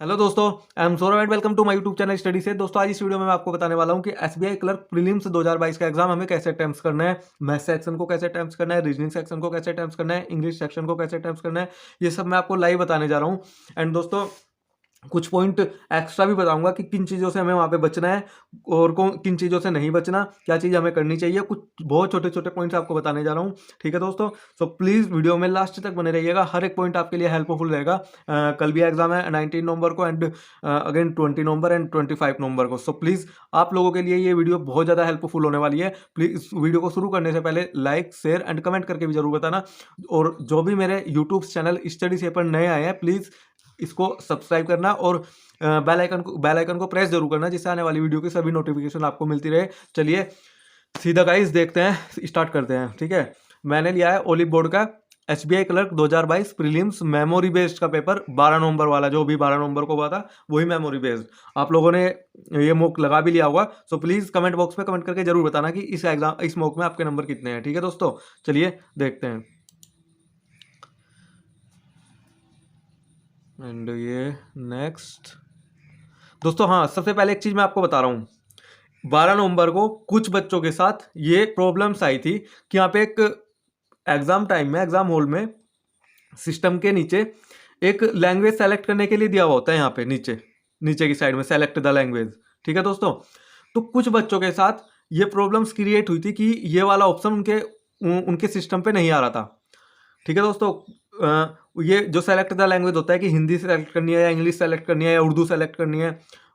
Hello दोस्तों, I am Saurabh and welcome to my YouTube channel study से। दोस्तों आज इस वीडियो में मैं आपको बताने वाला हूं कि एसबीआई क्लर्क प्रीलिम्स 2022 का एग्जाम हमें कैसे अटेम्प्ट करना है, मैथ्स सेक्शन को कैसे अटेम्प्ट करना है, रीजनिंग सेक्शन को कैसे अटेम्प्ट करना है, इंग्लिश सेक्शन को कैसे अटेम्प्ट करना है, ये सब मैं आपको लाइव बताने जा रहा हूँ। एंड दोस्तों कुछ पॉइंट एक्स्ट्रा भी बताऊंगा कि किन चीज़ों से हमें वहाँ पे बचना है और किन चीज़ों से नहीं बचना, क्या चीज़ हमें करनी चाहिए। कुछ बहुत छोटे छोटे पॉइंट्स आपको बताने जा रहा हूँ, ठीक है दोस्तों। सो प्लीज़ वीडियो में लास्ट तक बने रहिएगा, हर एक पॉइंट आपके लिए हेल्पफुल रहेगा। कल भी एग्जाम है 19 नवंबर को एंड अगेन 20 नवंबर एंड 25 नवंबर को। सो प्लीज़ आप लोगों के लिए ये वीडियो बहुत ज़्यादा हेल्पफुल होने वाली है। प्लीज़ इस वीडियो को शुरू करने से पहले लाइक शेयर एंड कमेंट करके भी जरूर बताना। और जो भी मेरे यूट्यूब चैनल स्टडी से पर नए आए हैं, प्लीज़ इसको सब्सक्राइब करना और बेल आइकन को प्रेस जरूर करना, जिससे आने वाली वीडियो की सभी नोटिफिकेशन आपको मिलती रहे। चलिए सीधा गाइस देखते हैं, स्टार्ट करते हैं, ठीक है। मैंने लिया है ओलिव बोर्ड का SBI clerk 2022 prelims memory based का पेपर, 12 नवंबर वाला, जो भी 12 नवंबर को हुआ था वही मेमोरी बेस्ड। आप लोगों ने ये मॉक लगा भी लिया होगा। सो प्लीज़ कमेंट बॉक्स में कमेंट करके जरूर बताना कि इस मॉक में आपके नंबर कितने हैं, ठीक है दोस्तों। चलिए देखते हैं। एंड ये नेक्स्ट दोस्तों, हाँ सबसे पहले एक चीज़ मैं आपको बता रहा हूँ। 12 नवंबर को कुछ बच्चों के साथ ये प्रॉब्लम्स आई थी कि यहाँ पे एक एग्जाम टाइम में, एग्जाम हॉल में सिस्टम के नीचे एक लैंग्वेज सेलेक्ट करने के लिए दिया हुआ होता है, यहाँ पे नीचे नीचे की साइड में सेलेक्ट द लैंग्वेज, ठीक है दोस्तों। तो कुछ बच्चों के साथ ये प्रॉब्लम्स क्रिएट हुई थी कि ये वाला ऑप्शन उनके उनके सिस्टम पे नहीं आ रहा था, ठीक है दोस्तों। ये जो सेलेक्ट द लैंग्वेज होता है कि हिंदी सेलेक्ट करनी है या इंग्लिश सेलेक्ट करनी है या उर्दू सेलेक्ट करनी है,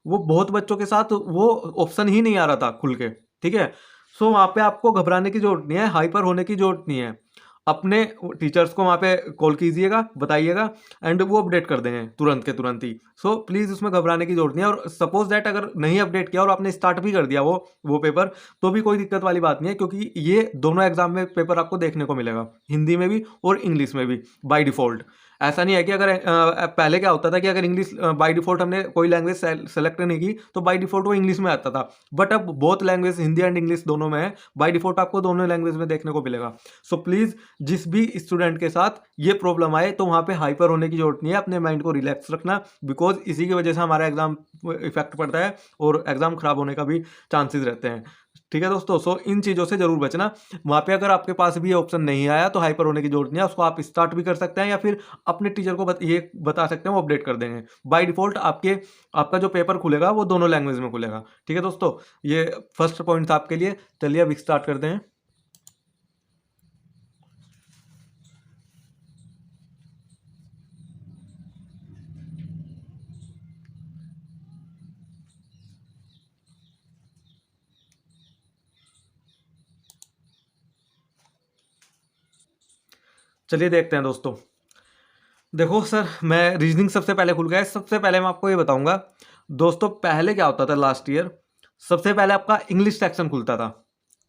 वो बहुत बच्चों के साथ वो ऑप्शन ही नहीं आ रहा था खुल के, ठीक है। सो वहाँ पे आपको घबराने की जरूरत नहीं है, हाइपर होने की जरूरत नहीं है। अपने टीचर्स को वहाँ पे कॉल कीजिएगा, बताइएगा एंड वो अपडेट कर देंगे तुरंत के तुरंत ही। सो प्लीज़ उसमें घबराने की जरूरत नहीं है। और सपोज दैट अगर नहीं अपडेट किया और आपने स्टार्ट भी कर दिया वो पेपर, तो भी कोई दिक्कत वाली बात नहीं है, क्योंकि ये दोनों एग्जाम में पेपर आपको देखने को मिलेगा, हिंदी में भी और इंग्लिश में भी बाय डिफ़ॉल्ट। ऐसा नहीं है कि अगर पहले क्या होता था कि अगर इंग्लिश बाय डिफ़ॉल्ट हमने कोई लैंग्वेज सेलेक्ट नहीं की तो बाय डिफ़ॉल्ट वो इंग्लिश में आता था। बट अब both language, Hindi and English दोनों में है, बाय डिफ़ॉल्ट आपको दोनों लैंग्वेज में देखने को मिलेगा। सो प्लीज़ जिस भी स्टूडेंट के साथ ये प्रॉब्लम आए तो वहाँ पे हाइपर होने की जरूरत नहीं है, अपने माइंड को रिलैक्स रखना, बिकॉज इसी की वजह से हमारा एग्जाम इफेक्ट पड़ता है और एग्जाम खराब होने का भी चांसेस रहते हैं, ठीक है दोस्तों। सो इन चीज़ों से जरूर बचना। वहाँ पे अगर आपके पास भी ये ऑप्शन नहीं आया तो हाइपर होने की जरूरत नहीं है, उसको आप स्टार्ट भी कर सकते हैं या फिर अपने टीचर को ये बता सकते हैं, वो अपडेट कर देंगे। बाय डिफॉल्ट आपका जो पेपर खुलेगा वो दोनों लैंग्वेज में खुलेगा, ठीक है दोस्तों। ये फर्स्ट पॉइंट था आपके लिए। चलिए अब स्टार्ट करते हैं। चलिए देखते हैं दोस्तों। देखो सर, मैं रीजनिंग सबसे पहले खुल गया है। सबसे पहले मैं आपको ये बताऊंगा दोस्तों, पहले क्या होता था लास्ट ईयर, सबसे पहले आपका इंग्लिश सेक्शन खुलता था,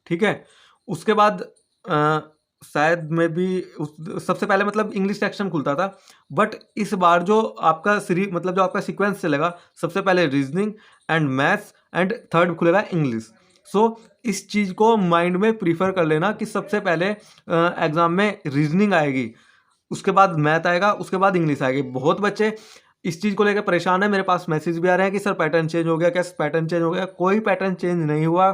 ठीक है। उसके बाद शायद में भी सबसे पहले मतलब इंग्लिश सेक्शन खुलता था। बट इस बार जो आपका मतलब जो आपका सीक्वेंस चलेगा, सबसे पहले reasoning and maths and third खुलेगा इंग्लिश। सो इस चीज़ को माइंड में प्रीफर कर लेना कि सबसे पहले एग्जाम में रीजनिंग आएगी, उसके बाद मैथ आएगा, उसके बाद इंग्लिश आएगी। बहुत बच्चे इस चीज़ को लेकर परेशान है, मेरे पास मैसेज भी आ रहे हैं कि सर पैटर्न चेंज हो गया, क्या पैटर्न चेंज हो गया? कोई पैटर्न चेंज नहीं हुआ,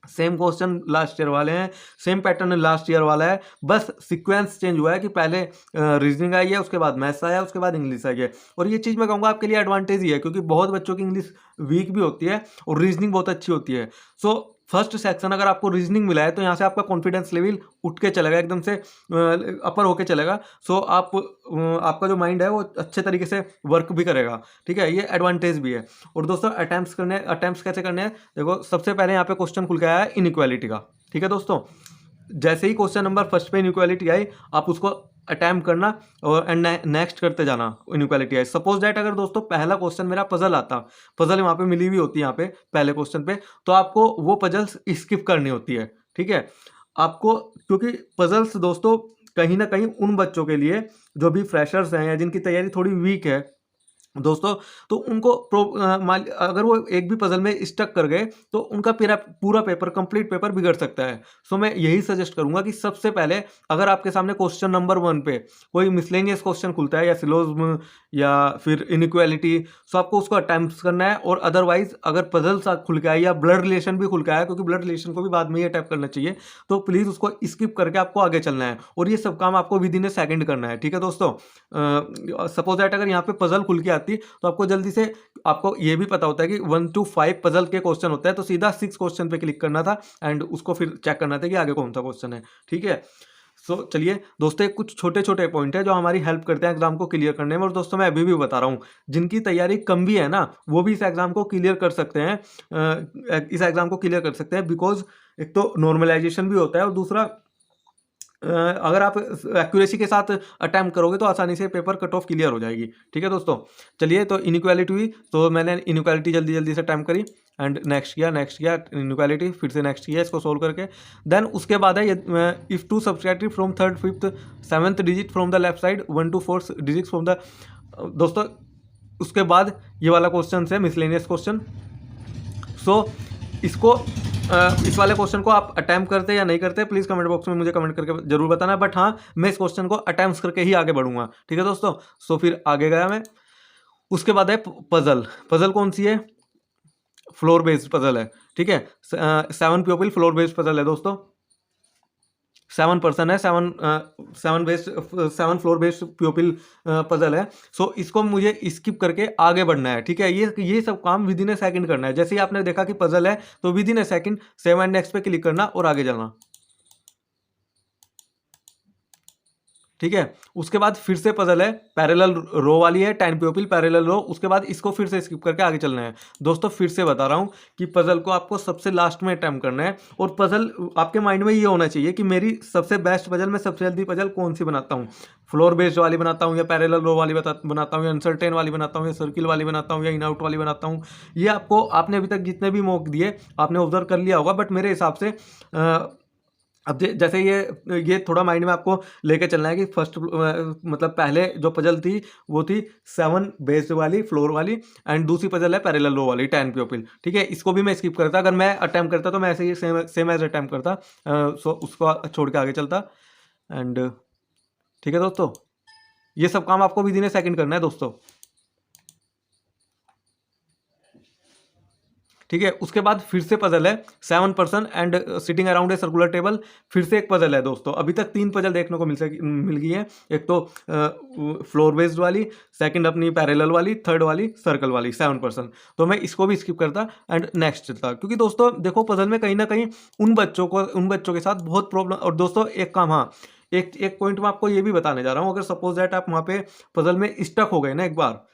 सेम क्वेश्चन लास्ट ईयर वाले हैं, सेम पैटर्न लास्ट ईयर वाला है, बस सीक्वेंस चेंज हुआ है कि पहले रीजनिंग आई है, उसके बाद मैथ्स आया, उसके बाद इंग्लिश आई है। और ये चीज़ मैं कहूँगा आपके लिए एडवांटेज ही है, क्योंकि बहुत बच्चों की इंग्लिश वीक भी होती है और रीजनिंग बहुत अच्छी होती है। सो फर्स्ट सेक्शन अगर आपको रीजनिंग मिला है तो यहाँ से आपका कॉन्फिडेंस लेवल उठ के चलेगा, एकदम से अपर होके चलेगा। सो आपका जो माइंड है वो अच्छे तरीके से वर्क भी करेगा, ठीक है। ये एडवांटेज भी है। और दोस्तों अटैम्प्ट्स कैसे करने हैं, देखो सबसे पहले यहाँ पे क्वेश्चन खुल के आया है इनइक्वालिटी का, ठीक है दोस्तों। जैसे ही क्वेश्चन नंबर फर्स्ट पे इनइक्वालिटी आई, आप उसको अटैम्प्ट करना और एंड नेक्स्ट करते जाना। इनइक्वालिटी आई, सपोज दैट अगर दोस्तों पहला क्वेश्चन मेरा पजल आता, पजल वहाँ पे मिली हुई होती है यहाँ पे पहले क्वेश्चन पे, तो आपको वो पजल्स स्किप करनी होती है, ठीक है आपको। क्योंकि पजल्स दोस्तों कहीं ना कहीं उन बच्चों के लिए जो भी फ्रेशर्स हैं या जिनकी तैयारी थोड़ी वीक है, दोस्तों, तो उनको अगर वो एक भी पजल में स्टक कर गए तो उनका पूरा पेपर, कंप्लीट पेपर बिगड़ सकता है। सो मैं यही सजेस्ट करूंगा कि सबसे पहले अगर आपके सामने क्वेश्चन नंबर 1 पे कोई मिसलेनियस क्वेश्चन खुलता है या सिलोजिज्म या फिर इनइक्वालिटी, सो आपको उसको अटेम्प्ट करना है। और अदरवाइज अगर पजल सा खुल के आए या ब्लड रिलेशन भी खुल के आया, क्योंकि ब्लड रिलेशन को भी बाद में ही अटैम्प्ट करना चाहिए, तो प्लीज़ उसको स्किप करके आपको आगे चलना है। और ये सब काम आपको विद इन ए सेकेंड करना है, ठीक है दोस्तों। सपोज दैट अगर यहाँ पे पजल खुल के आती तो आपको जल्दी से, आपको ये भी पता होता है कि 1 to 5 पजल के क्वेश्चन होता है, तो सीधा 6 क्वेश्चन पे क्लिक करना था एंड उसको फिर चेक करना था कि आगे कौन सा क्वेश्चन है, ठीक है। सो चलिए दोस्तों, एक कुछ छोटे छोटे पॉइंट है जो हमारी हेल्प करते हैं एग्जाम को क्लियर करने में। और दोस्तों मैं अभी भी बता रहा हूँ, जिनकी तैयारी कम भी है ना, वो भी इस एग्जाम को क्लियर कर सकते हैं, इस एग्जाम को क्लियर कर सकते हैं। बिकॉज एक तो नॉर्मलाइजेशन भी होता है, और दूसरा अगर आप एक्यूरेसी के साथ अटैम्प्ट करोगे तो आसानी से पेपर कट ऑफ क्लियर हो जाएगी, ठीक है दोस्तों। चलिए, तो इनइक्वालिटी हुई, तो मैंने इनइक्वालिटी जल्दी जल्दी से अटैम्प्ट करी एंड नेक्स्ट किया इनइक्वालिटी, फिर से नेक्स्ट किया इसको सोल्व करके। देन उसके बाद है if two subtractive from 3rd 5th 7th digit from the left side 1 to 4 digit from the, दोस्तों उसके बाद ये वाला क्वेश्चन है मिसलेनियस क्वेश्चन। सो इसको इस वाले क्वेश्चन को आप अटैम्प्ट करते या नहीं करते, प्लीज़ कमेंट बॉक्स में मुझे कमेंट करके जरूर बताना। बट हाँ, मैं इस क्वेश्चन को अटैम्प्ट करके ही आगे बढ़ूंगा, ठीक है दोस्तों। सो फिर आगे गया मैं। उसके बाद है पजल। पजल कौन सी है? फ्लोर बेस्ड पजल है, ठीक है। 7 प्यूपिल फ्लोर बेस्ड पजल है दोस्तों। 7 पर्सन है, 7 फ्लोर बेस्ड प्यूपिल पजल है। सो इसको मुझे स्किप करके आगे बढ़ना है, ठीक है। ये सब काम विद इन ए सेकंड करना है। जैसे ही आपने देखा कि पजल है तो with in A second save and next पे क्लिक करना और आगे चलना, ठीक है। उसके बाद फिर से पजल है, पैरेलल रो वाली है, 10 प्यूपिल पैरेलल रो। उसके बाद इसको फिर से स्किप करके आगे चलना है। दोस्तों फिर से बता रहा हूं कि पजल को आपको सबसे लास्ट में अटेम्प्ट करना है। और पजल आपके माइंड में ये होना चाहिए कि मेरी सबसे बेस्ट पजल, मैं सबसे जल्दी पजल कौन सी बनाता हूँ, फ्लोर बेस्ड वाली बनाता हूँ या पैरेलल रो वाली बनाता हूँ या अनसर्टेन वाली बनाता हूँ या सर्किल वाली बनाता हूँ या इन आउट वाली बनाता हूँ। ये आपको, आपने अभी तक जितने भी मॉक दिए आपने ऑब्जर्व कर लिया होगा। बट मेरे हिसाब से अब जैसे ये थोड़ा माइंड में आपको लेके चलना है कि फर्स्ट मतलब पहले जो पजल थी वो थी 7 बेस्ड वाली फ्लोर वाली, एंड दूसरी पजल है पैरेलल रो वाली 10 प्यूपिल, ठीक है। इसको भी मैं स्किप करता, अगर मैं अटैम्प्ट करता तो मैं ऐसे ही सेम एज अटैम्प्ट करता, सो उसको छोड़ के आगे चलता एंड, ठीक है दोस्तों। ये सब काम आपको विद इन ए सेकंड करना है दोस्तों, ठीक है। उसके बाद फिर से पजल है 7 person and sitting around a circular table. फिर से एक पजल है दोस्तों। अभी तक 3 पजल देखने को मिल गई है। एक तो फ्लोर बेस्ड वाली, सेकंड अपनी पैरेलल वाली, थर्ड वाली सर्कल वाली 7 पर्सन। तो मैं इसको भी स्किप करता एंड नेक्स्ट चलता, क्योंकि दोस्तों देखो पजल में कहीं ना कहीं उन बच्चों के साथ बहुत प्रॉब्लम। और दोस्तों एक काम, हाँ एक पॉइंट मैं आपको ये भी बताने जा रहा हूँ, अगर सपोज दैट आप वहाँ पे पजल में स्टक हो गए ना एक बार,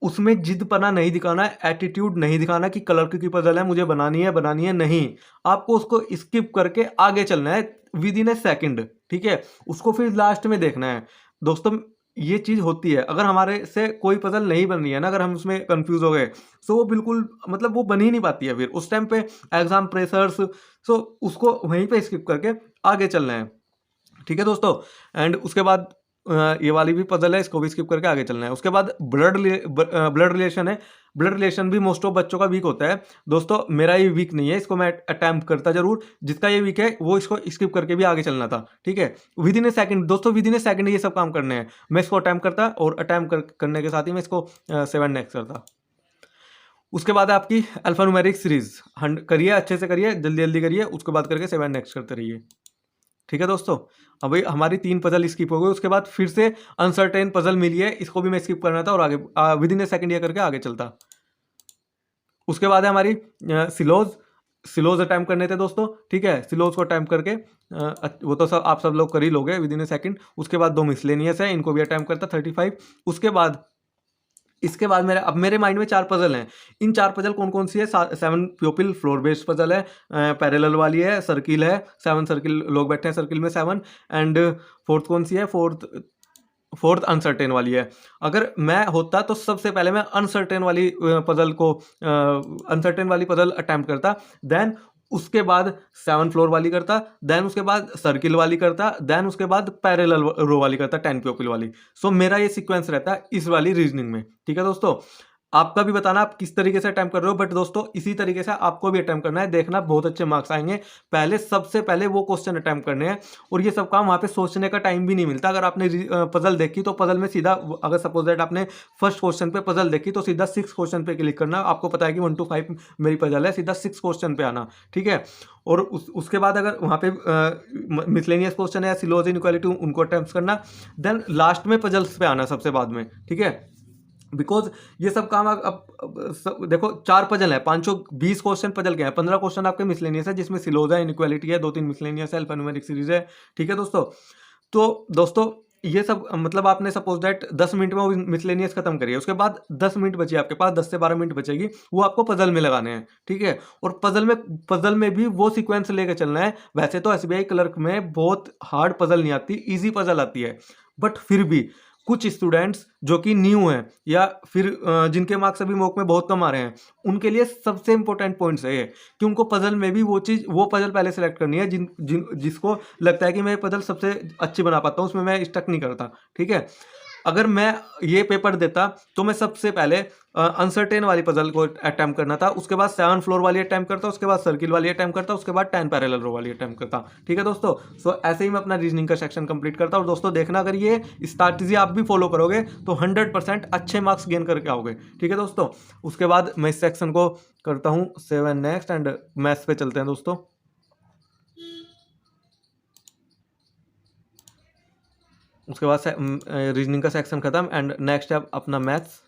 उसमें जिदपना नहीं दिखाना है, एटीट्यूड नहीं दिखाना कि कलर की पजल है मुझे बनानी है नहीं। आपको उसको स्किप करके आगे चलना है विद इन ए सेकंड, ठीक है। उसको फिर लास्ट में देखना है दोस्तों। ये चीज होती है, अगर हमारे से कोई पजल नहीं बन रही है ना, अगर हम उसमें कंफ्यूज हो गए, तो वो बिल्कुल मतलब वो बन ही नहीं पाती है फिर उस टाइम पे एग्जाम प्रेशर्स। सो उसको वहीं पे स्किप करके आगे चलना है, ठीक है दोस्तों। एंड उसके बाद ये वाली भी पजल है, इसको भी स्किप करके आगे चलना है। उसके बाद ब्लड रिलेशन है। ब्लड रिलेशन भी मोस्ट ऑफ बच्चों का वीक होता है दोस्तों। मेरा ये वीक नहीं है, इसको मैं अटेम्प्ट करता जरूर। जिसका ये वीक है वो इसको स्किप करके भी आगे चलना था, ठीक है। विद इन ए सेकंड दोस्तों, विद इन ए सेकंड ये सब काम करने हैं। मैं इसको अटेम्प्ट करता और अटेम्प्ट करने के साथ ही मैं इसको 7 नेक्स्ट करता। उसके बाद आपकी अल्फान्यूमेरिक सीरीज करिए, अच्छे से करिए, जल्दी जल्दी करिए। उसके बाद करके 7 नेक्स्ट करते रहिए, ठीक है दोस्तों। अब भाई हमारी 3 पजल स्किप हो गई। उसके बाद फिर से अनसर्टेन पजल मिली है, इसको भी मैं स्किप करना था और आगे विद इन ए सेकंड ये करके आगे चलता। उसके बाद है हमारी सिलोज अटैम्प्ट करने थे दोस्तों, ठीक है। सिलोज को अटैम्प्ट करके वो तो सब आप सब लोग कर ही लोगे विद इन ए सेकंड। उसके बाद 2 मिसलेनियस है, इनको भी अटैम्प्ट करता 35। उसके बाद इसके बाद मेरे माइंड में 4 पजल हैं। इन 4 पजल कौन कौन सी है? 7 प्यूपिल फ्लोर बेस्ड पजल है, पैरेलल वाली है, सर्किल है, 7 सर्किल लोग बैठे हैं सर्किल में 7, एंड फोर्थ कौन सी है? फोर्थ अनसर्टेन वाली है। अगर मैं होता तो सबसे पहले मैं अनसर्टेन वाली पजल अटैम्प्ट करता। देन उसके बाद 7 फ्लोर वाली करता, देन उसके बाद सर्किल वाली करता, देन उसके बाद पैरेलल रो वाली करता 10 प्यूपिल वाली। सो मेरा ये सीक्वेंस रहता है इस वाली रीजनिंग में। ठीक है दोस्तों, आपका भी बताना आप किस तरीके से अटेम्प्ट कर रहे हो, बट दोस्तों इसी तरीके से आपको भी अटेम्प्ट करना है, देखना बहुत अच्छे मार्क्स आएंगे। पहले सबसे पहले वो क्वेश्चन अटेम्प्ट करने हैं, और ये सब काम वहाँ पे सोचने का टाइम भी नहीं मिलता। अगर आपने पजल देखी तो पजल में सीधा, अगर सपोज दैट आपने फर्स्ट क्वेश्चन पे पजल देखी तो सीधा 6 क्वेश्चन पे क्लिक करना। आपको पता है कि 1 to 5 मेरी पजल है, सीधा 6 क्वेश्चन पे आना। ठीक है, और उसके बाद अगर वहाँ पे मिसलेनियस क्वेश्चन है या सिलोज इनइक्वालिटी, उनको अटेम्प्ट करना, देन लास्ट में पजल्स पे आना सबसे बाद में। ठीक है, बिकॉज ये सब काम अब देखो 4 पजल है, 520 क्वेश्चन पजल के हैं, 15 क्वेश्चन आपके मिसलेनियस है जिसमें सिलोज है, इनइक्वालिटी है, 2-3 मिसलेनियस है, अल्फान्यूमेरिक सीरीज है। ठीक है दोस्तों, तो दोस्तों ये सब मतलब आपने सपोज दैट 10 मिनट में वो मिसलेनियस खत्म करिए, उसके बाद 10 मिनट बची आपके पास, 10 से 12 मिनट बचेगी, वो आपको पजल में लगाने हैं। ठीक है, और पजल में भी वो सीक्वेंस लेके चलना है। वैसे तो एसबीआई क्लर्क में बहुत हार्ड पजल नहीं आती, इजी पजल आती है, बट फिर भी कुछ स्टूडेंट्स जो कि न्यू हैं या फिर जिनके मार्क्स अभी मॉक में बहुत कम आ रहे हैं, उनके लिए सबसे इंपॉर्टेंट पॉइंट्स है ये कि उनको पजल में भी वो पजल पहले सेलेक्ट करनी है जिसको लगता है कि मैं पजल सबसे अच्छी बना पाता हूँ, उसमें मैं स्टक नहीं करता। ठीक है, अगर मैं ये पेपर देता तो मैं सबसे पहले अनसर्टेन वाली पजल को अटैम्प्ट करना था, उसके बाद 7 फ्लोर वाली अटैम्प्ट करता, उसके बाद सर्किल वाली अटैम्प्ट करता, उसके बाद 10 पैरेलल रो वाली अटैम्प्ट करता। ठीक है दोस्तों, सो ऐसे ही मैं अपना रीजनिंग का सेक्शन कंप्लीट करता। और दोस्तों देखना, अगर ये स्ट्रैटेजी आप भी फॉलो करोगे तो 100% अच्छे मार्क्स गेन करके आओगे। ठीक है दोस्तों, उसके बाद मैं इस सेक्शन को करता हूँ 7 नेक्स्ट, एंड मैथ्स पे चलते हैं दोस्तों। उसके बाद रीजनिंग का सेक्शन खत्म, एंड नेक्स्ट है अपना मैथ्स।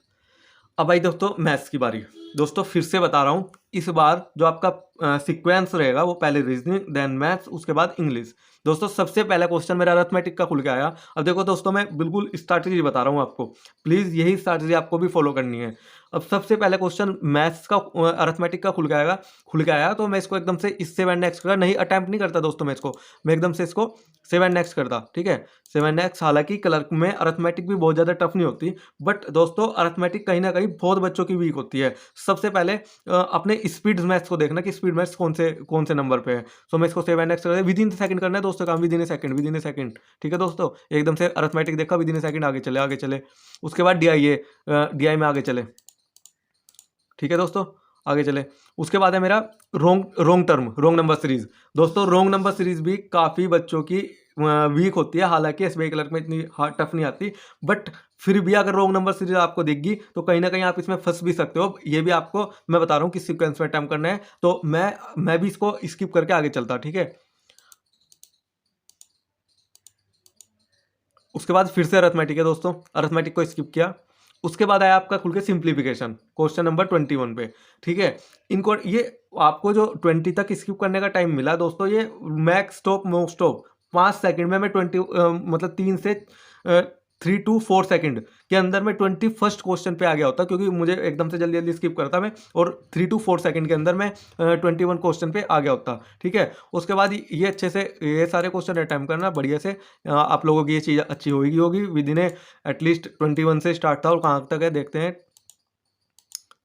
अब आई दोस्तों मैथ्स की बारी। दोस्तों फिर से बता रहा हूँ, इस बार जो आपका सीक्वेंस रहेगा वो पहले रीजनिंग, देन मैथ्स, उसके बाद इंग्लिश। दोस्तों सबसे पहला क्वेश्चन मेरा अरिथमेटिक का खुल के आया। अब देखो दोस्तों, मैं बिल्कुल स्ट्रैटेजी बता रहा हूँ आपको, प्लीज़ यही स्ट्रैटेजी आपको भी फॉलो करनी है। अब सबसे पहले क्वेश्चन मैथ्स का अरिथमेटिक का खुल के आया, तो मैं इसको एकदम से इस 7 नेक्स्ट करता, नहीं अटैम्प्ट नहीं करता दोस्तों, मैं इसको मैं एकदम से इसको 7 नेक्स्ट करता। ठीक है, 7 नेक्स्ट। हालांकि क्लर्क में अरिथमेटिक भी बहुत ज़्यादा टफ नहीं होती, बट दोस्तों अरिथमेटिक कहीं ना कहीं बहुत बच्चों की वीक होती है। सबसे पहले अपने स्पीड मैथ्स को देखना कि स्पीड मैथ्स कौन से नंबर पे है। सो मैं इसको 7 नेक्स्ट करता, विद इन सेकंड करना है दोस्तों काम, विद इन ए सेकंड। ठीक है दोस्तों, एकदम से अरिथमेटिक देखा, विद इन ए सेकंड, आगे चले। उसके बाद डीआई में आगे चले। ठीक है दोस्तों, आगे चले। उसके बाद है मेरा रोंग नंबर सीरीज। दोस्तों रोंग नंबर सीरीज भी काफ़ी बच्चों की वीक होती है, हालांकि एसबीआई क्लर्क में इतनी टफ नहीं आती, बट फिर भी अगर रोंग नंबर सीरीज आपको दिखगी तो कहीं ना कहीं आप इसमें फंस भी सकते हो। ये भी आपको मैं बता रहा हूँ किस सीक्वेंस में अटेम्प्ट करना है, तो मैं भी इसको स्किप करके आगे चलता। ठीक है, उसके बाद फिर से अरिथमेटिक है दोस्तों, अरिथमेटिक को स्किप किया। उसके बाद आया आपका खुल के सिंप्लीफिकेशन, क्वेश्चन नंबर 21 पे। ठीक है, इनको ये आपको जो 20 तक स्किप करने का टाइम मिला दोस्तों, ये max stop most stop 5 second में मैं 20 मतलब 3 to 4 सेकंड के अंदर में 21st क्वेश्चन पे आ गया होता, क्योंकि मुझे एकदम से जल्दी जल्दी स्किप करता मैं, और 3 to 4 सेकंड के अंदर मैं 21 क्वेश्चन पे आ गया होता। ठीक है, उसके बाद ये अच्छे से ये सारे क्वेश्चन अटेम्प्ट करना बढ़िया से। आप लोगों की ये चीज़ अच्छी होगी विद इन एटलीस्ट 21 से स्टार्ट था, और कहाँ तक है देखते हैं,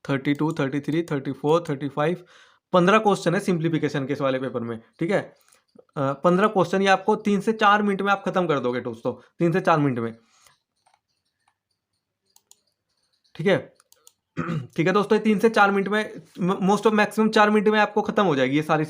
32, 33, 34, 35, 15 क्वेश्चन है सिंप्लीफिकेशन के इस वाले पेपर में। ठीक है, 15 क्वेश्चन ये आपको 3 से 4 मिनट में आप खत्म कर दोगे दोस्तों, 3 से 4 मिनट में। ठीक है, ठीक है दोस्तों, 3 से 4 मिनट में मोस्ट ऑफ मैक्सिमम 4 मिनट में आपको खत्म हो जाएगी ये सारा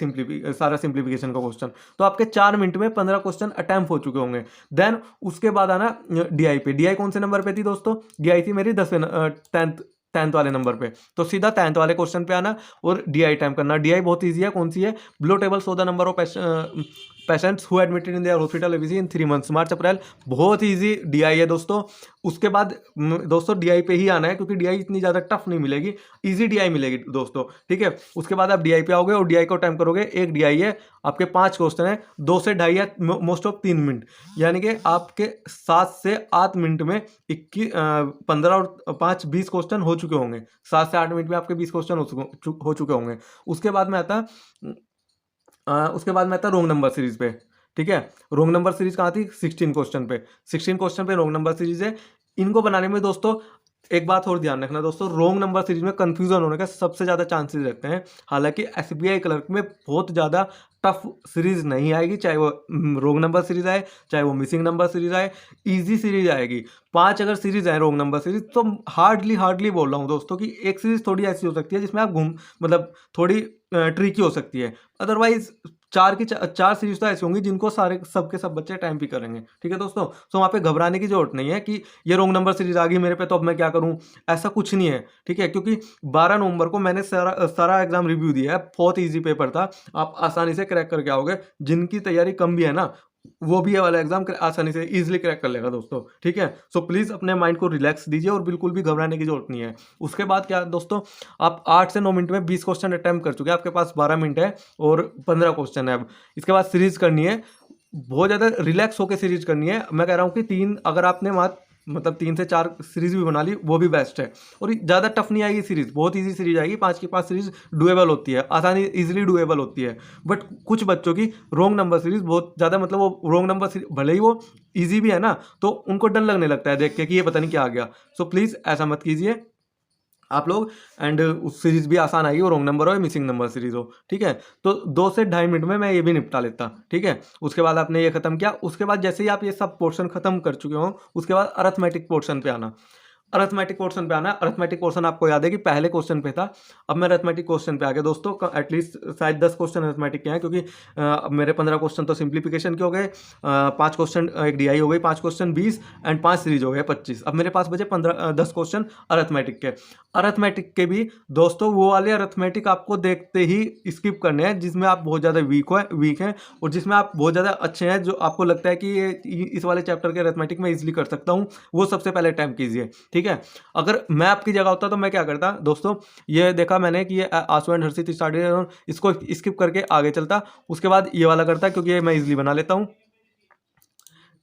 सिंप्लीफिकेशन का क्वेश्चन। तो आपके 4 मिनट में 15 क्वेश्चन अटेम्प्ट हो चुके होंगे। देन उसके बाद आना डीआई पे। डीआई कौन से नंबर पे थी दोस्तों? डीआई थी मेरी 10th वाले नंबर पे, तो सीधा 10th वाले क्वेश्चन पे आना और डीआई टाइम करना। डीआई बहुत ईजी है, कौन सी है? Below table show the number of patients who admitted in their hospital ABC in 3 months, March April. बहुत ईजी डीआई है दोस्तों। उसके बाद दोस्तों डीआई पे ही आना है, क्योंकि डीआई इतनी ज़्यादा टफ नहीं मिलेगी, इजी डीआई मिलेगी दोस्तों। ठीक है, उसके बाद आप डीआई पे आओगे और डीआई को टाइम करोगे। एक डीआई है, आपके 5 क्वेश्चन है, 2 से 2.5 या मोस्ट ऑफ 3 मिनट, यानी कि आपके 7 से 8 मिनट में 15 और 5 20 क्वेश्चन हो चुके होंगे। 7 से 8 मिनट में आपके 20 क्वेश्चन हो चुके होंगे। उसके बाद में आता रोंग नंबर सीरीज पे। ठीक है, रोंग नंबर सीरीज कहाँ थी? 16 क्वेश्चन पे। 16 क्वेश्चन पे रोंग नंबर सीरीज है। इनको बनाने में दोस्तों एक बात और ध्यान रखना दोस्तों, रोंग नंबर सीरीज में कंफ्यूजन होने का सबसे ज़्यादा चांसेस रहते हैं। हालांकि एसबीआई क्लर्क में बहुत ज़्यादा टफ सीरीज नहीं आएगी, चाहे वो रोंग नंबर सीरीज आए, चाहे वो मिसिंग नंबर सीरीज आए, इजी सीरीज आएगी। 5 अगर सीरीज आए रोंग नंबर सीरीज तो हार्डली बोल रहा हूँ दोस्तों कि एक सीरीज थोड़ी ऐसी हो सकती है जिसमें आप मतलब थोड़ी ट्रिकी हो सकती है। अदरवाइज चार सीरीज तो ऐसी होंगी जिनको सारे सबके सब बच्चे टाइम भी करेंगे। ठीक है दोस्तों, तो वहाँ पे घबराने की जरूरत नहीं है कि ये रोंग नंबर सीरीज आ गई मेरे पे तो अब मैं क्या करूँ, ऐसा कुछ नहीं है। ठीक है, क्योंकि 12 नवंबर को मैंने सारा एग्जाम रिव्यू दिया है, बहुत ईजी पेपर था, आप आसानी से क्रैक करके आओगे। जिनकी तैयारी कम भी है ना, वो भी ये वाला एग्जाम आसानी से इजीली क्रैक कर लेगा दोस्तों। ठीक है, सो प्लीज़ अपने माइंड को रिलैक्स दीजिए और बिल्कुल भी घबराने की जरूरत नहीं है। उसके बाद क्या दोस्तों, आप 8 से 9 मिनट में 20 क्वेश्चन अटैम्प्ट कर चुके हैं, आपके पास 12 मिनट है और 15 क्वेश्चन है। अब इसके बाद सीरीज करनी है, बहुत ज़्यादा रिलैक्स होकर सीरीज करनी है। मैं कह रहा हूँ कि 3 अगर आपने मतलब 3 से 4 सीरीज भी बना ली वो भी बेस्ट है। और ज़्यादा टफ नहीं आएगी सीरीज, बहुत इजी सीरीज आएगी। 5 की 5 सीरीज डुएबल होती है, आसानी इजीली डुएबल होती है। बट कुछ बच्चों की रोंग नंबर सीरीज बहुत ज़्यादा, मतलब वो रोंग नंबर भले ही वो ईजी भी है ना, तो उनको डर लगने लगता है देख के कि ये पता नहीं क्या आ गया। सो प्लीज़ ऐसा मत कीजिए आप लोग। एंड उस सीरीज भी आसान आई हो, रोंग नंबर हो या मिसिंग नंबर सीरीज हो। ठीक है, तो 2 से 2.5 मिनट में मैं ये भी निपटा लेता। ठीक है, उसके बाद आपने ये खत्म किया, उसके बाद जैसे ही आप ये सब पोर्शन खत्म कर चुके हो, उसके बाद अरिथमेटिक पोर्शन पे आना। अरिथमेटिक पोर्शन पे आना। अरिथमेटिक पोर्शन आपको याद है कि पहले क्वेश्चन पे था, अब मैं अरिथमेटिक क्वेश्चन पे आ गया दोस्तों। एटलीस्ट शायद 10 क्वेश्चन अरिथमेटिक के हैं, क्योंकि अब मेरे 15 क्वेश्चन तो सिंप्लीफिकेशन के हो गए, 5 क्वेश्चन एक डीआई हो गई, 5 क्वेश्चन 20 एंड 5 सीरीज हो गए 25। अब मेरे पास बचे 10 क्वेश्चन अरिथमेटिक के। अरिथमेटिक के भी दोस्तों वो वाले अरिथमेटिक आपको देखते ही स्किप करने हैं जिसमें आप बहुत ज़्यादा वीक हैं और जिसमें आप बहुत ज़्यादा अच्छे हैं, जो आपको लगता है कि ये इस वाले चैप्टर के अरिथमेटिक में इजीली कर सकता हूँ, वो सबसे पहले अटैम्प्ट कीजिए। ठीक है, अगर मैं आपकी जगह होता तो मैं क्या करता दोस्तों, ये देखा मैंने कि ये आंसू एंड हर्षित स्टार्टेड, इसको स्किप करके आगे चलता। उसके बाद ये वाला करता, क्योंकि ये मैं इजीली बना लेता हूँ,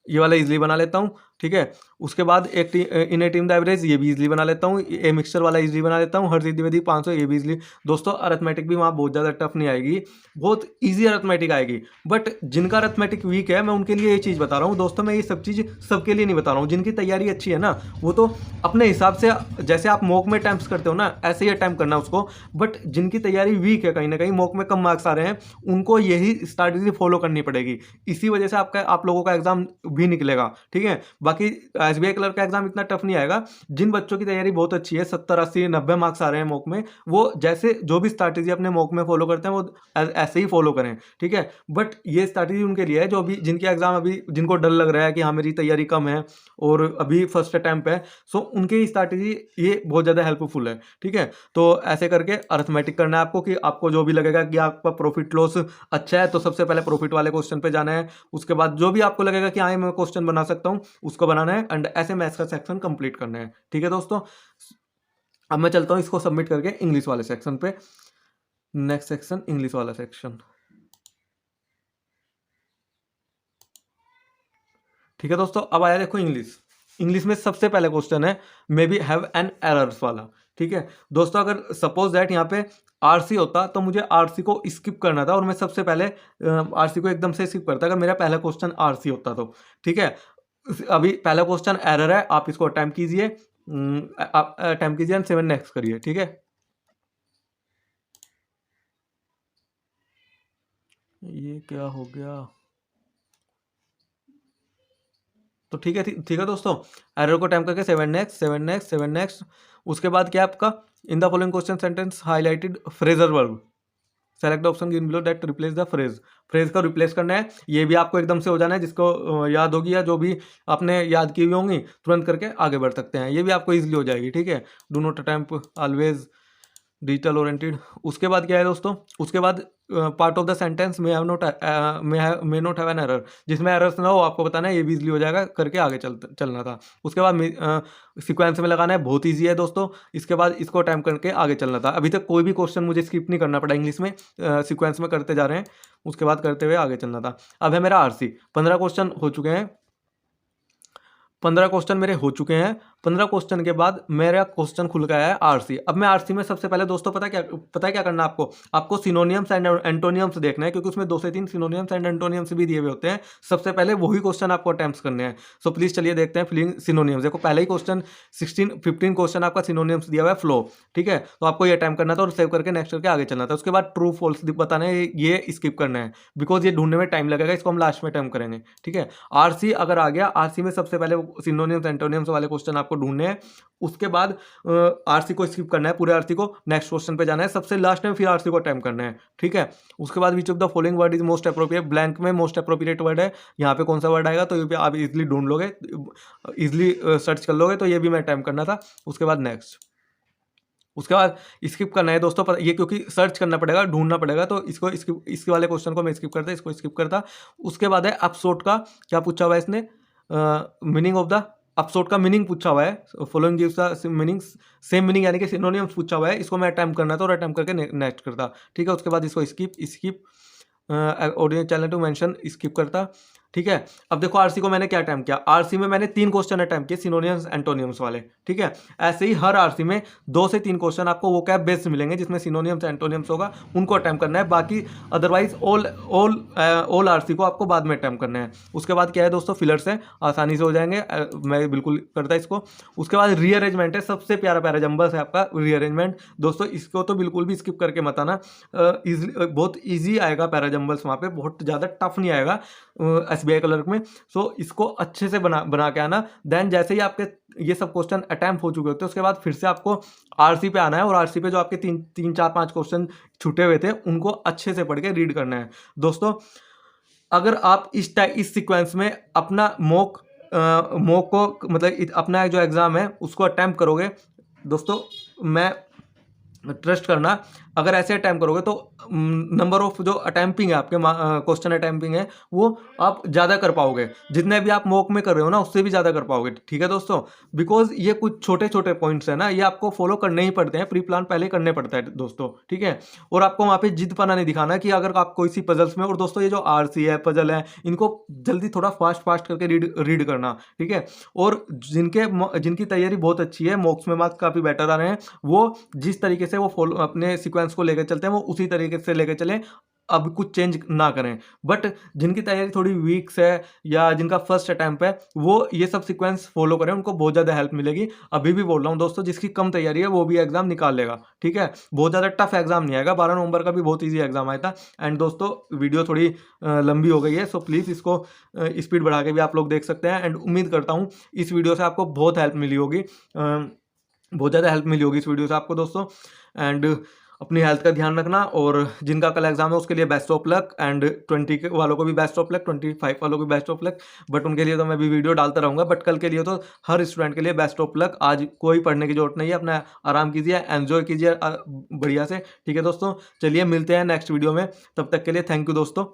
ये वाला इजीली बना लेता हूँ। ठीक है, उसके बाद एक इन ए टीम द एवरेज, ये भी इजीली बना लेता हूँ। ए मिक्सचर वाला इजीली बना लेता हूँ। हर्षित द्विवेदी 500, ये भी इजीली। दोस्तों अरिथमेटिक भी वहाँ बहुत ज़्यादा टफ नहीं आएगी, बहुत इजी अरिथमेटिक आएगी। बट जिनका अरिथमेटिक वीक है, मैं उनके लिए ये चीज़ बता रहा हूँ दोस्तों। मैं ये सब चीज़ सबके लिए नहीं बता रहा हूँ। जिनकी तैयारी अच्छी है ना, वो तो अपने हिसाब से, जैसे आप मॉक में अटैम्प्ट करते हो ना, ऐसे ही अटैम्प्ट करना उसको। बट जिनकी तैयारी वीक है, कहीं ना कहीं मॉक में कम मार्क्स आ रहे हैं, उनको यही स्ट्रैटेजी फॉलो करनी पड़ेगी। इसी वजह से आप लोगों का एग्जाम भी निकलेगा। ठीक है, बाकी एसबीआई क्लर्क का एग्जाम इतना टफ नहीं आएगा। जिन बच्चों की तैयारी बहुत अच्छी है, 70 80 90 मार्क्स आ रहे हैं मॉक में, वो जैसे जो भी स्ट्रैटेजी अपने मॉक में फॉलो करते हैं वो ऐसे ही फॉलो करें। ठीक है, बट ये स्ट्रैटेजी उनके लिए है जो भी, जिनके एग्जाम अभी, जिनको डर लग रहा है कि हाँ मेरी तैयारी कम है और अभी फर्स्ट अटैम्प्ट है, सो उनके ही स्ट्रैटेजी ये बहुत ज़्यादा हेल्पफुल है। ठीक है, तो ऐसे करके अरिथमेटिक करना है आपको, कि आपको जो भी लगेगा कि आपका प्रॉफिट लॉस अच्छा है, तो सबसे पहले प्रॉफिट वाले क्वेश्चन पे जाना है। उसके बाद जो भी आपको लगेगा कि हाँ मैं क्वेश्चन बना सकता हूँ, उसको बनाना है। एंड ऐसे मैथ्स का सेक्शन कंप्लीट करना है। ठीक है दोस्तों, अब मैं चलता हूँ इसको सबमिट करके इंग्लिश वाले सेक्शन पे। नेक्स्ट सेक्शन इंग्लिश वाला सेक्शन। ठीक है दोस्तों, अब आया देखो इंग्लिश। इंग्लिश में सबसे पहले क्वेश्चन है may be have an errors वाला। ठीक है दोस्तों, अगर सपोज दैट यहाँ पे आरसी होता तो मुझे आरसी को स्किप करना था और मैं सबसे पहले आरसी को एकदम से स्किप करता, अगर मेरा पहला क्वेश्चन आरसी होता तो। ठीक है, अभी पहला क्वेश्चन एरर है, आप इसको अटेम्प्ट कीजिए, आप अटेम्प्ट कीजिए एंड 7 नेक्स्ट करिए। ठीक है, ये क्या हो गया, तो ठीक है दोस्तों, एरर को अटेम्प्ट करके 7 नेक्स्ट 7 नेक्स्ट 7 नेक्स्ट। उसके बाद क्या आपका, in the following question sentence highlighted Fraser verb, select option given below that replace the phrase. Phrase का रिप्लेस करना है, ये भी आपको एकदम से हो जाना है, जिसको याद होगी या जो भी आपने याद की हुई होंगी तुरंत करके आगे बढ़ सकते हैं, ये भी आपको इजीली हो जाएगी। ठीक है, do not attempt always digital oriented. उसके बाद क्या है दोस्तों, उसके बाद part of the sentence may not have an error, जिसमें एरर्स ना हो आपको बताना है, ये भी इजीली हो जाएगा, करके आगे चलना था। उसके बाद सीक्वेंस में लगाना है, बहुत ईजी है दोस्तों। इसके बाद इसको अटेम्प्ट करके आगे चलना था। अभी तक कोई भी क्वेश्चन मुझे स्किप नहीं करना पड़ा इंग्लिश में, सीक्वेंस में करते जा रहे हैं, उसके बाद करते हुए आगे चलना था। अब है मेरा आरसी, 15 क्वेश्चन हो चुके हैं, 15 क्वेश्चन मेरे हो चुके हैं। 15 क्वेश्चन के बाद मेरा क्वेश्चन खुल गया है आरसी। अब मैं आरसी में सबसे पहले दोस्तों पता है क्या करना है आपको सिनोनियम्स एंड एंटोनियम्स देखना है, क्योंकि उसमें 2 से 3 सिनोनियम्स एंड एंटोनियम्स भी दिए हुए होते हैं। सबसे पहले वही क्वेश्चन आपको अटेम्प्ट करने हैं। सो प्लीज चलिए देखते हैं फिलिंग सिनोनियम्स। देखो पहले ही क्वेश्चन 15 क्वेश्चन आपका सिनोनियम्स दिया हुआ है फ्लो, ठीक है। तो आपको ये अटेम्प्ट करना था और सेव करके नेक्स्ट करके आगे चलना था। उसके बाद ट्रू फॉल्स बताना है, ये स्किप करना है बिकॉज ये ढूंढने में टाइम लगेगा, इसको हम लास्ट में अटेम्प्ट करेंगे, ठीक है। आरसी अगर आ गया, आरसी में सबसे पहले सिनोनियम्स एंटोनियम्स वाले क्वेश्चन आपको ढूंढने हैं। उसके बाद आरसी को स्किप करना है, पूरे आरसी को, नेक्स्ट क्वेश्चन पे जाना है, सबसे लास्ट में फिर आरसी को अटेम्प्ट करना है, ठीक है। उसके बाद which of the following word is most appropriate, blank में मोस्ट अप्रोप्रिएट वर्ड है, यहाँ पे कौन सा वर्ड आएगा, तो ये भी आप इजिली ढूंढ लोगे, इजिली सर्च कर लोगे। तो ये भी मैं अटेम्प्ट करना था। उसके बाद नेक्स्ट, उसके बाद स्किप करना है दोस्तों, पर ये क्योंकि सर्च करना पड़ेगा, ढूंढना पड़ेगा, तो इसको स्किप, इसके वाले क्वेश्चन को मैं स्किप करता, इसको स्किप करता। उसके बाद है अपसोट का, क्या पूछा हुआ है इसने, मीनिंग ऑफ द अपसोट का मीनिंग पूछा हुआ है, following gives the meaning same meaning यानी कि सिनोनिम्स पूछा हुआ है, इसको मैं अटेम्प्ट करना था और अटेम्प्ट करके नेक्स्ट करता, ठीक है। उसके बाद इसको skip audio channel to mention skip करता, ठीक है। अब देखो आरसी को मैंने क्या अटेम्प्ट किया, आरसी में मैंने 3 क्वेश्चन अटेम्प्ट किए सिनोनिम्स एंटोनिम्स वाले, ठीक है। ऐसे ही हर आरसी में 2 से 3 क्वेश्चन आपको वो कैब बेस्ड मिलेंगे जिसमें सिनोनिम्स एंटोनिम्स होगा, उनको अटेम्प्ट करना है। बाकी अदरवाइज ऑल आरसी को आपको बाद में अटेम्प्ट करना है। उसके बाद क्या है दोस्तों, फिलर्स है, आसानी से हो जाएंगे, मैं बिल्कुल करता इसको। उसके बाद रीअरेंजमेंट है, सबसे प्यारा जंबल्स है आपका रीअरेंजमेंट दोस्तों, इसको तो बिल्कुल भी स्किप करके मत आना, बहुत ईजी आएगा पैरा जंबल्स, वहाँ पे बहुत ज़्यादा टफ नहीं आएगा SBI क्लर्क में। सो इसको अच्छे से बना के आना। देन जैसे ही आपके ये सब क्वेश्चन अटेम्प्ट हो चुके होते हैं, उसके बाद फिर से आपको आरसी पे आना है और आरसी पे जो आपके 3-4-5 क्वेश्चन छूटे हुए थे उनको अच्छे से पढ़ के रीड करना है दोस्तों। अगर आप इस सीक्वेंस में अपना मॉक को मतलब अपना जो एग्जाम है उसको अटेम्प्ट करोगे दोस्तों, मैं ट्रस्ट करना, अगर ऐसे अटैम्प्ट करोगे तो नंबर ऑफ जो अटैम्पिंग है आपके क्वेश्चन अटैम्पिंग है वो आप ज़्यादा कर पाओगे, जितने भी आप मॉक में कर रहे हो ना उससे भी ज़्यादा कर पाओगे, ठीक है दोस्तों। बिकॉज ये कुछ छोटे छोटे पॉइंट्स है ना, ये आपको फॉलो करने ही पड़ते हैं, प्री प्लान पहले करने पड़ता है दोस्तों, ठीक है। और आपको वहाँ पे जिद पना नहीं दिखाना कि अगर आप कोई सी पजल्स में, और दोस्तों ये जो आरसी है पजल है इनको जल्दी थोड़ा फास्ट करके रीड करना, ठीक है। और जिनकी तैयारी बहुत अच्छी है, मॉक्स में मार्क्स काफ़ी बेटर आ रहे हैं, वो जिस तरीके से वो फॉलो अपने सीक्वेंस को लेकर चलते हैं वो उसी तरीके से लेकर चलें, अब कुछ चेंज ना करें। बट जिनकी तैयारी थोड़ी वीक है या जिनका फर्स्ट अटैम्प्ट है वो ये सब सीक्वेंस फॉलो करें, उनको बहुत ज़्यादा हेल्प मिलेगी। अभी भी बोल रहा हूँ दोस्तों, जिसकी कम तैयारी है वो भी एग्जाम निकाल लेगा, ठीक है। बहुत ज़्यादा टफ एग्जाम नहीं आएगा, 12 नवंबर का भी बहुत ईजी एग्जाम आया था। एंड दोस्तों वीडियो थोड़ी लंबी हो गई है, सो प्लीज़ इसको स्पीड बढ़ा के भी आप लोग देख सकते हैं। एंड उम्मीद करता हूँ इस वीडियो से आपको बहुत हेल्प मिली होगी, बहुत ज़्यादा हेल्प मिली होगी इस वीडियो से आपको दोस्तों। एंड अपनी हेल्थ का ध्यान रखना, और जिनका कल एग्जाम है उसके लिए बेस्ट ऑफ लक, एंड 20 वालों को भी बेस्ट ऑफ लक, 25 वालों को भी बेस्ट ऑफ लक। बट उनके लिए तो मैं भी वीडियो डालता रहूँगा, बट कल के लिए तो हर स्टूडेंट के लिए बेस्ट ऑफ लक। आज कोई पढ़ने की जरूरत नहीं है, अपना आराम कीजिए, एंजॉय कीजिए बढ़िया से, ठीक है दोस्तों। चलिए मिलते हैं नेक्स्ट वीडियो में, तब तक के लिए थैंक यू दोस्तों।